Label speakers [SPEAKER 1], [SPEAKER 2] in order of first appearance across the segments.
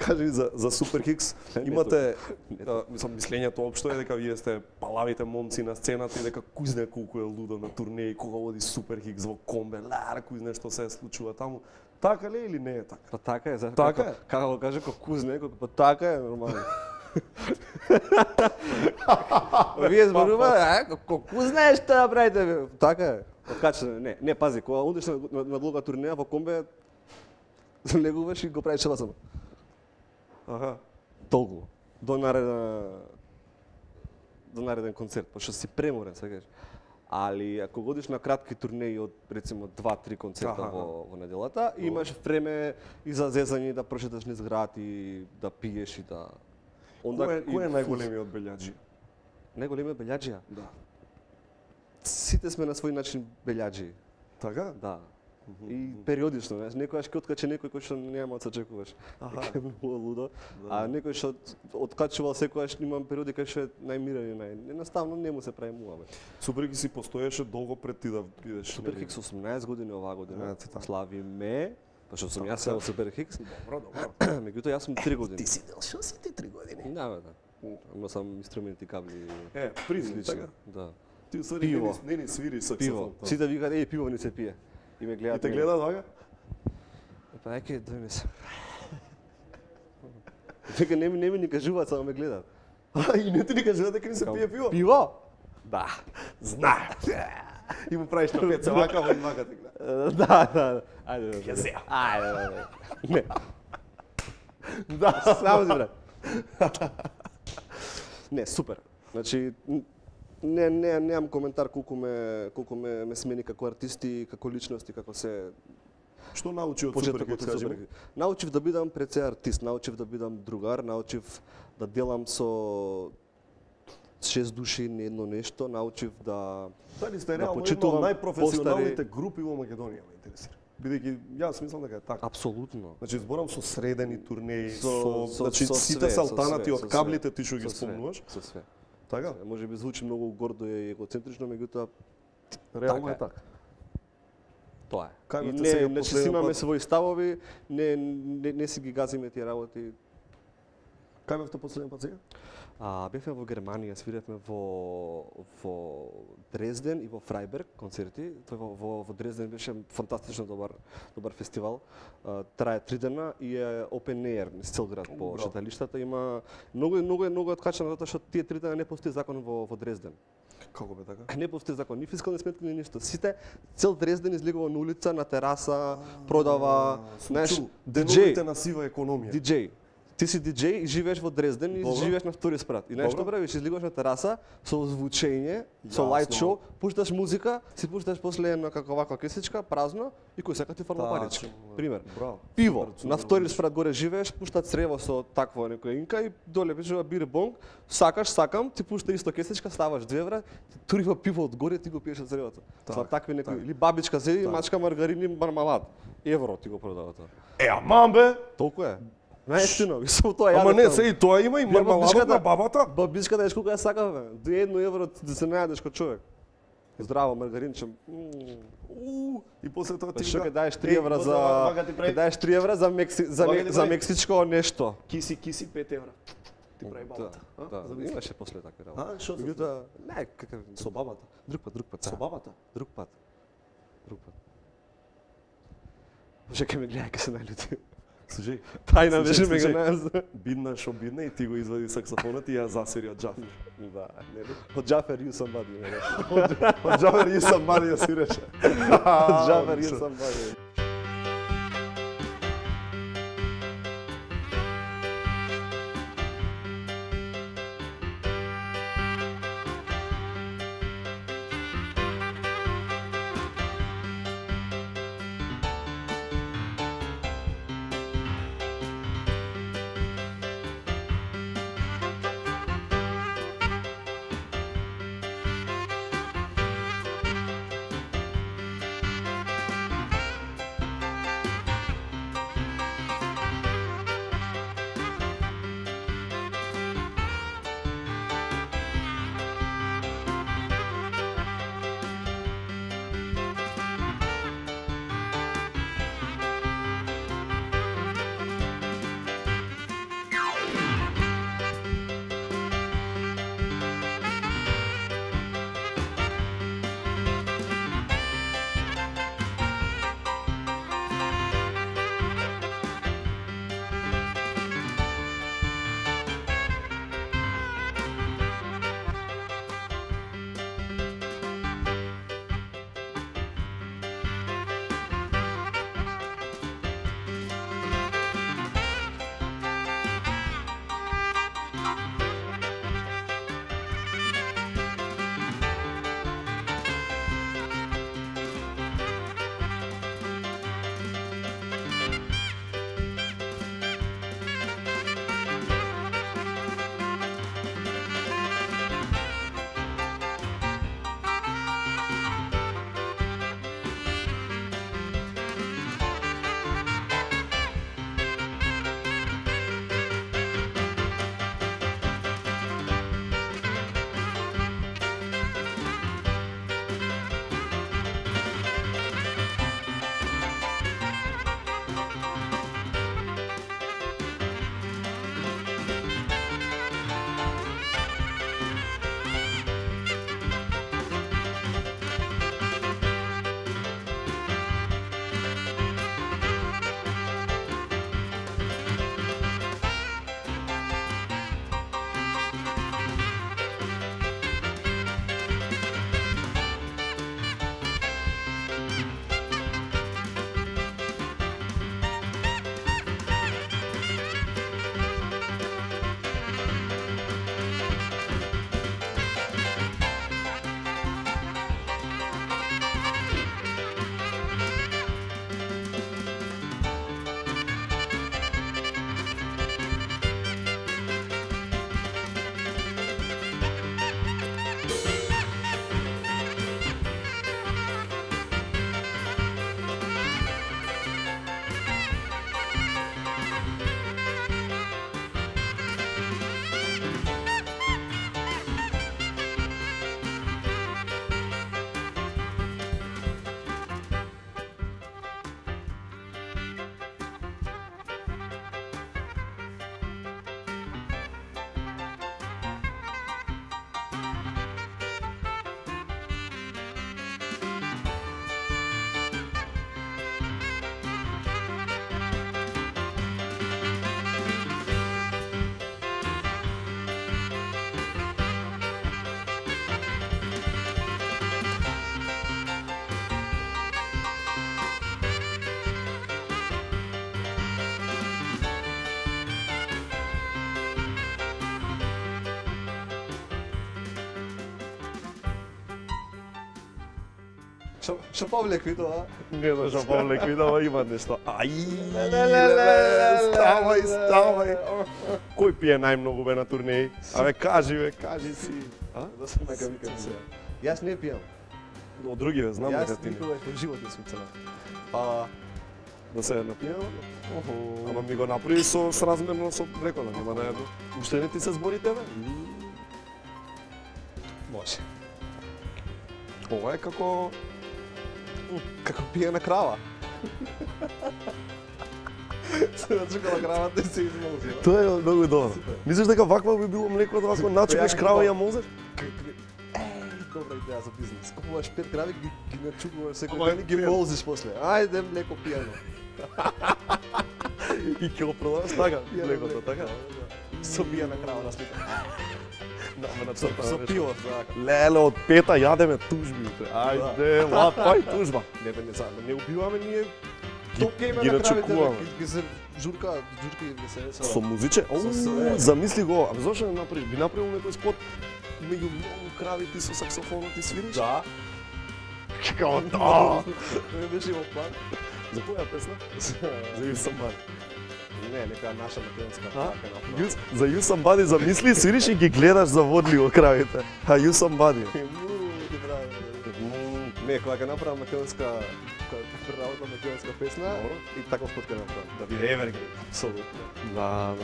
[SPEAKER 1] кажи за Супер Хикс, имате мислењето општо е дека вие сте палавите момци на сцената и дека кој знае колку е лудо на турнеи кога оди Супер Хикс во комбе, кој знае што се случува таму. Така ли или не е така?
[SPEAKER 2] Па така е, зашто
[SPEAKER 1] така
[SPEAKER 2] како го каже кој знае, па така е нормално. Вие зборува, кој знае што да правите? Така е. Откача, не, пази, кога одиш на долга турнеја во комбе, легуваш и го правиш само.
[SPEAKER 1] Аха.
[SPEAKER 2] Толку. До нареден концерт, пошто си преморен, сега. Али ако годиш на кратки турнеи од рецимо 2-3 концерта во неделата, имаш време и за зезање, да прошеташ низ град и да пиеш и да
[SPEAKER 1] Кој е најголемиот белјаджи?
[SPEAKER 2] Најголемиот белјаджија?
[SPEAKER 1] Да.
[SPEAKER 2] Сите сме на свој начин белјаджи.
[SPEAKER 1] Така?
[SPEAKER 2] Да. И периодично, знаеш, некојаш ќе откаче некој кој што нема да се очекуваш. Е многу лудо. А некој што откачувал секогаш имам периоди кај што е најмирен и едноставно не му се прави муабет.
[SPEAKER 1] Супер Хикс си постоеше долго пред ти да идеш.
[SPEAKER 2] Супер Хикс 18 години оваа година. Славиме, пошто сум јас во Супер Хикс.
[SPEAKER 1] Добро.
[SPEAKER 2] Меѓутоа јас сум 3 години.
[SPEAKER 1] Ти си дел, шо си ти 3 години?
[SPEAKER 2] Да. Ама сам инструменти, кабли.
[SPEAKER 1] Призли, така?
[SPEAKER 2] Да.
[SPEAKER 1] Ти усади не ни свири саксофон.
[SPEAKER 2] Сите викаат, пиво не се пие. И ме гледаат.
[SPEAKER 1] И те гледаат вака?
[SPEAKER 2] Па еке дојме се. Дека не ми ни кажуваат, само ме гледаат.
[SPEAKER 1] И не ти ни кажуваат дека не се пие пиво?
[SPEAKER 2] Пиво? Да.
[SPEAKER 1] Знаат. И му правиш на пеца вака, во вака те гледаат.
[SPEAKER 2] Да. Ајде.
[SPEAKER 1] Ја се.
[SPEAKER 2] Ајде. Не.
[SPEAKER 1] Да,
[SPEAKER 2] само си брат. Не, супер. Значи немам коментар колку ме смени како артисти, како личности, како се.
[SPEAKER 1] Што научи од Супер Хикс, кажи ми?
[SPEAKER 2] Научив да бидам пред се артист, научив да бидам другар, научив да делам со 6 души не едно нешто, научив да
[SPEAKER 1] Дали сте реално една од најпрофесионалните групи во Македонија, ме интересира. Бидејќи јас мислам дека е така.
[SPEAKER 2] Апсолутно.
[SPEAKER 1] Значи зборам со средени турнеи,
[SPEAKER 2] значи
[SPEAKER 1] сите салтанати од каблите ти што ги спомнуваш.
[SPEAKER 2] Со све.
[SPEAKER 1] Така?
[SPEAKER 2] Може би звучи многу гордо и егоцентрично, меѓутоа
[SPEAKER 1] реално е така.
[SPEAKER 2] Тоа е.
[SPEAKER 1] Кај
[SPEAKER 2] Не си имаме своји ставови, не си ги газиме тие работи.
[SPEAKER 1] Кај бевте последен пат сега?
[SPEAKER 2] Бевме во Германија, свиревме во Дрезден и во Фрајберг концерти. Тој во Дрезден беше фантастично добар фестивал. Трае 3 дена и е open air низ цел град по шеталиштата. Има многу откачано затоа што тие 3 дена не постои закон во Дрезден.
[SPEAKER 1] Како бе така?
[SPEAKER 2] Не постои закон, ни фискални сметки, ни ништо. Сите, цел Дрезден излегува на улица, на тераса, продава, знаеш,
[SPEAKER 1] деновите на сива економија.
[SPEAKER 2] DJ. Ти си диџеј и живееш во Дрезден и живееш на втори спрат. И знаеш што правиш? Излегуваш на тераса со звучење, со лајт шоу, пушташ музика, си пушташ после една како вака кесичка, празно и кој сака ти фарма парички. Пример. Пиво. На втори спрат горе живееш, пуштат црево со такво некој инка и доле пишува бир бонг, сакам, ти пушта исто кесичка, ставаш 2 евра, ти турива пиво од горе ти го пиеш од цревото. Са такви некои или бабичка седи, мачка маргарини, мармалад. Евро ти го продава тоа.
[SPEAKER 1] Аман бе.
[SPEAKER 2] Толку е. Наистина, со тоа ја.
[SPEAKER 1] Ама не, се и тоа има и мармаладот на бабата.
[SPEAKER 2] Бабичката еш колку ја сака бе. 1 евро да се најдеш ко човек. Здраво маргаринче.
[SPEAKER 1] И после тоа ти
[SPEAKER 2] што ќе даеш 3 евра за ќе даеш 3 евра за мексичко нешто.
[SPEAKER 1] Киси 5 евра. Ти прави бабата.
[SPEAKER 2] Да, имаше после такви работи.
[SPEAKER 1] Што се?
[SPEAKER 2] Не, какав
[SPEAKER 1] со бабата.
[SPEAKER 2] Друг пат.
[SPEAKER 1] Со бабата?
[SPEAKER 2] Друг пат. Може ке ме гледа ке се наљути.
[SPEAKER 1] Слушај,
[SPEAKER 2] тајна беше мега нас.
[SPEAKER 1] Бидна шо бидна и ти го извади саксофонот и ја засери од Џафер.
[SPEAKER 2] Да, нели? Од Џафер you somebody.
[SPEAKER 1] Од Џафер you somebody ја свиреше.
[SPEAKER 2] Од Џафер you somebody. Што повлеки тоа?
[SPEAKER 1] Не знам што повлеки, видава има нешто. Ставај. Кој пие најмногу бе на турнеи? Абе кажи си.
[SPEAKER 2] Да се нека викам се. Јас не пијам.
[SPEAKER 1] Од други бе, знам дека ти не.
[SPEAKER 2] Јас никогаш во живот не сум цела. Па
[SPEAKER 1] Да се напијам? Ама ми го направи со сразмерно со рекола, нема на едно. Уште не ти се зборите бе?
[SPEAKER 2] може.
[SPEAKER 1] Ова е како
[SPEAKER 2] Пиена крава. Се начекала кравата и се измолзи.
[SPEAKER 1] тоа е многу добро. Мислиш дека вакво би било млеко да вакво начекаш крава и ја молзеш?
[SPEAKER 2] Добра идеја за бизнес. Купуваш 5 крави, ги начукуваш секој ден и ги молзиш после. Ајде млеко пиено.
[SPEAKER 1] И ќе го продаваш така, млекото, така?
[SPEAKER 2] Со пиена крава на слика. Со пиво, така.
[SPEAKER 1] Леле, од пета јадеме тужби. Ајде, лапај тужба.
[SPEAKER 2] Не убиваме ние. Топ гейме
[SPEAKER 1] ги
[SPEAKER 2] на кравите,
[SPEAKER 1] начекуваме.
[SPEAKER 2] ги се журки и се
[SPEAKER 1] Со музиче? Замисли го, а зошто не направиш? Би направил некој спот меѓу многу крави ти со саксофонот ти свириш?
[SPEAKER 2] Да.
[SPEAKER 1] Како да.
[SPEAKER 2] Не беше во план.
[SPEAKER 1] За која песна? За You Somebody.
[SPEAKER 2] Не, нека наша македонска така направи.
[SPEAKER 1] За You Somebody замисли, свириш и ги гледаш заводливо кравите. А You Somebody.
[SPEAKER 2] Не, кога ќе направам македонска преработна македонска песна и таков пат ќе направам. Да биде Evergreen. Апсолутно.
[SPEAKER 1] Да,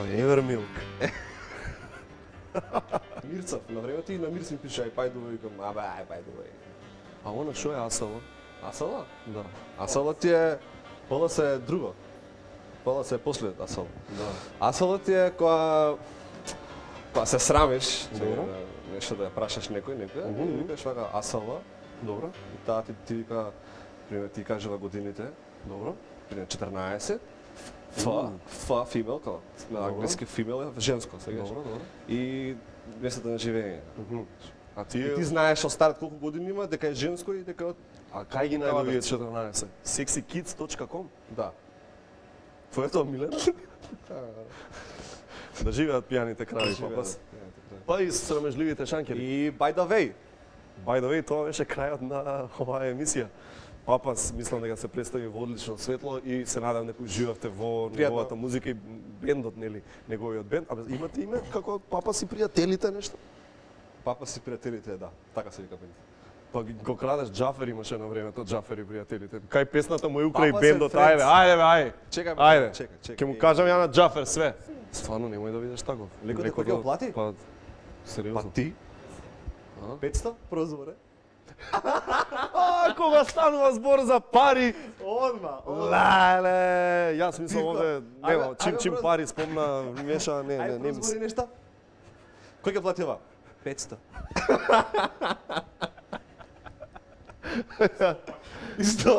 [SPEAKER 1] Evermilk.
[SPEAKER 2] Мирцав, на времето и на Мирци ми пише ај пајдувај, викам, абе ај пајдувај.
[SPEAKER 1] А она што е Асала?
[SPEAKER 2] Асала?
[SPEAKER 1] Да.
[SPEAKER 2] Асала ти е, пола се е друго. Пола се е после Асала.
[SPEAKER 1] Да.
[SPEAKER 2] Асала ти е кога се срамиш,
[SPEAKER 1] Добро.
[SPEAKER 2] нешто да ја прашаш некој, и викаш вака Асала,
[SPEAKER 1] Добро.
[SPEAKER 2] и таа ти вика, пример ти кажува годините,
[SPEAKER 1] Добро.
[SPEAKER 2] пример 14, female, као, на англиски female е женско, сегаш.
[SPEAKER 1] Добро.
[SPEAKER 2] И местото на живење.
[SPEAKER 1] А
[SPEAKER 2] И ти знаеш од старт колку години има, дека е женско и дека
[SPEAKER 1] А кај ги најде овие 14? sexykids.com?
[SPEAKER 2] да.
[SPEAKER 1] Твоето Милен? Да живеат пијаните крави, папас. Па и срамежливите шанкери.
[SPEAKER 2] И by the way,
[SPEAKER 1] By the way, тоа беше крајот на оваа емисија. Папас, мислам дека се представи во одлично светло и се надам дека уживавте во неговата музика и бендот, нели, неговиот бенд. Абе, имате име како Папас и пријателите нешто?
[SPEAKER 2] папа си пријателите, да, така се вика бенд.
[SPEAKER 1] Па го крадеш Џафер имаше на времето, Џафер и пријателите. Кај песната му е украј
[SPEAKER 2] Папас е
[SPEAKER 1] бендот,
[SPEAKER 2] Friends.
[SPEAKER 1] ајде.
[SPEAKER 2] Чекај,
[SPEAKER 1] Ајде.
[SPEAKER 2] чекај.
[SPEAKER 1] Ќе му кажам ја на Џафер све. Стварно немој да видиш таков.
[SPEAKER 2] Леко дека ќе оплати?
[SPEAKER 1] Па сериозно.
[SPEAKER 2] Па ти? 500 прозоре?
[SPEAKER 1] Кога станува збор за пари,
[SPEAKER 2] Одма.
[SPEAKER 1] леле, јас мислам овде нема,
[SPEAKER 2] Ајде,
[SPEAKER 1] чим
[SPEAKER 2] брат.
[SPEAKER 1] пари спомна, меша, не
[SPEAKER 2] Ајде,
[SPEAKER 1] мислам.
[SPEAKER 2] прозбори нешта. Кој ќе плати ова? 500. Исто,